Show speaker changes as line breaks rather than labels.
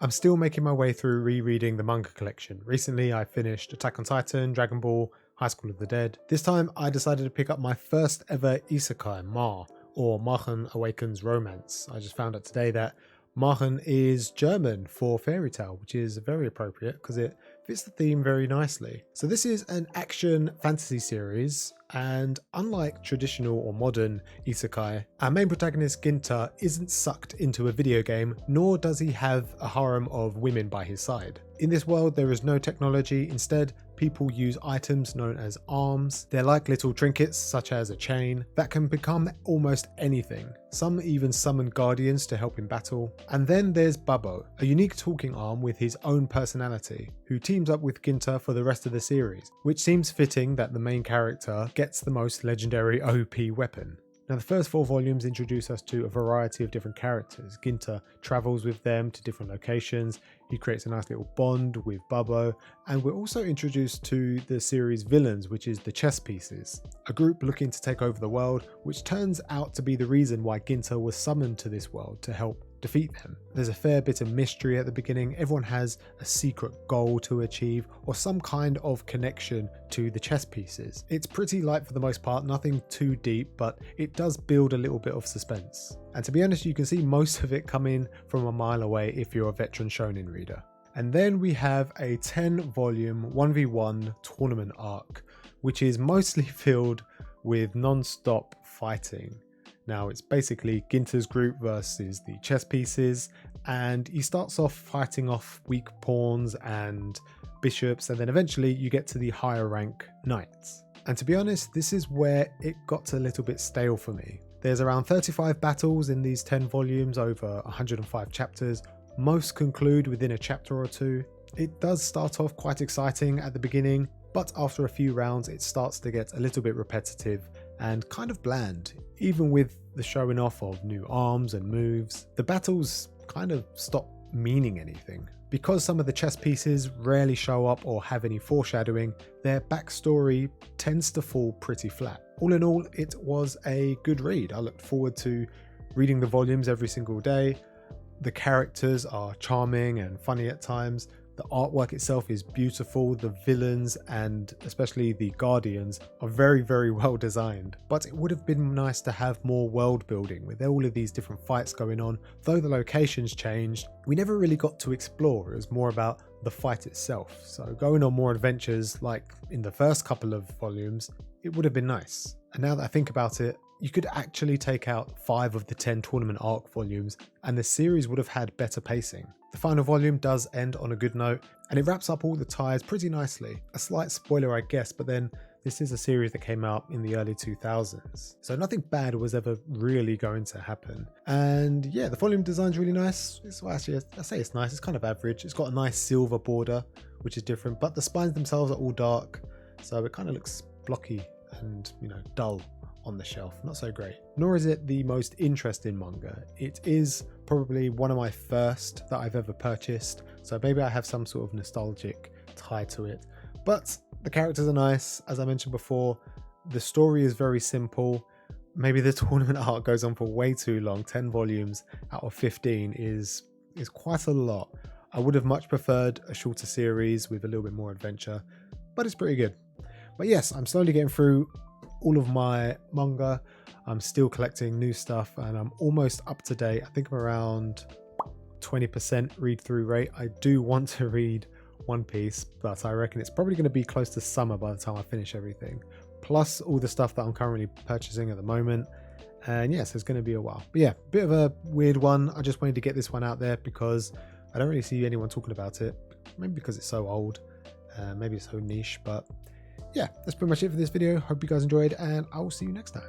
I'm still making my way through rereading the manga collection. Recently I finished Attack on Titan, Dragon Ball, High School of the Dead. This time I decided to pick up my first ever isekai, Ma, or Machen Awakens Romance. I just found out today that Machen is German for fairy tale, which is very appropriate because it fits the theme very nicely. So this is an action fantasy series, and unlike traditional or modern isekai, our main protagonist Ginta isn't sucked into a video game, nor does he have a harem of women by his side. In this world there is no technology, instead people use items known as arms. They're like little trinkets such as a chain that can become almost anything. Some even summon guardians to help in battle. And then there's Babbo, a unique talking arm with his own personality, who teams up with Ginta for the rest of the series, which seems fitting that the main character gets the most legendary OP weapon. Now the first 4 volumes introduce us to a variety of different characters. Ginta travels with them to different locations, he creates a nice little bond with Babbo, and we're also introduced to the series villains, which is the chess pieces, a group looking to take over the world, which turns out to be the reason why Ginta was summoned to this world, to help defeat them. There's a fair bit of mystery at the beginning. Everyone has a secret goal to achieve or some kind of connection to the chess pieces. It's pretty light for the most part, nothing too deep, but it does build a little bit of suspense. And to be honest, you can see most of it coming from a mile away if you're a veteran shonen reader. And then we have a 10-volume 1v1 tournament arc, which is mostly filled with non-stop fighting. Now it's basically Ginta's group versus the chess pieces, and he starts off fighting off weak pawns and bishops, and then eventually you get to the higher rank knights. And to be honest, this is where it got a little bit stale for me. There's around 35 battles in these 10 volumes over 105 chapters. Most conclude within a chapter or two. It does start off quite exciting at the beginning, but after a few rounds it starts to get a little bit repetitive and kind of bland. Even with the showing off of new arms and moves, the battles kind of stop meaning anything. Because some of the chess pieces rarely show up or have any foreshadowing, their backstory tends to fall pretty flat. All in all, it was a good read. I looked forward to reading the volumes every single day. The characters are charming and funny at times. The artwork itself is beautiful. The villains and especially the guardians are very, very well designed. But it would have been nice to have more world building with all of these different fights going on. Though the locations changed, we never really got to explore. It was more about the fight itself. So going on more adventures like in the first couple of volumes, it would have been nice. And now that I think about it, you could actually take out 5 of the 10 tournament arc volumes and the series would have had better pacing. The final volume does end on a good note and it wraps up all the ties pretty nicely. A slight spoiler I guess, but then this is a series that came out in the early 2000s. So nothing bad was ever really going to happen. And yeah, the volume design's really nice. Actually, I say it's nice, it's kind of average. It's got a nice silver border, which is different, but the spines themselves are all dark. So it kind of looks blocky and, dull on the shelf. Not so great. Nor is it the most interesting manga. It is probably one of my first that I've ever purchased, so maybe I have some sort of nostalgic tie to it. But the characters are nice, as I mentioned before. The story is very simple. Maybe the tournament arc goes on for way too long. 10 volumes out of 15 is quite a lot. I would have much preferred a shorter series with a little bit more adventure, but it's pretty good. But yes, I'm slowly getting through all of my manga. I'm still collecting new stuff and I'm almost up to date. I think I'm around 20% read through rate. I do want to read One Piece, but I reckon it's probably going to be close to summer by the time I finish everything, plus all the stuff that I'm currently purchasing at the moment. And yes, it's going to be a while. But yeah, bit of a weird one. I just wanted to get this one out there because I don't really see anyone talking about it. Maybe because it's so old, maybe it's so niche, but yeah, that's pretty much it for this video. Hope you guys enjoyed and I will see you next time.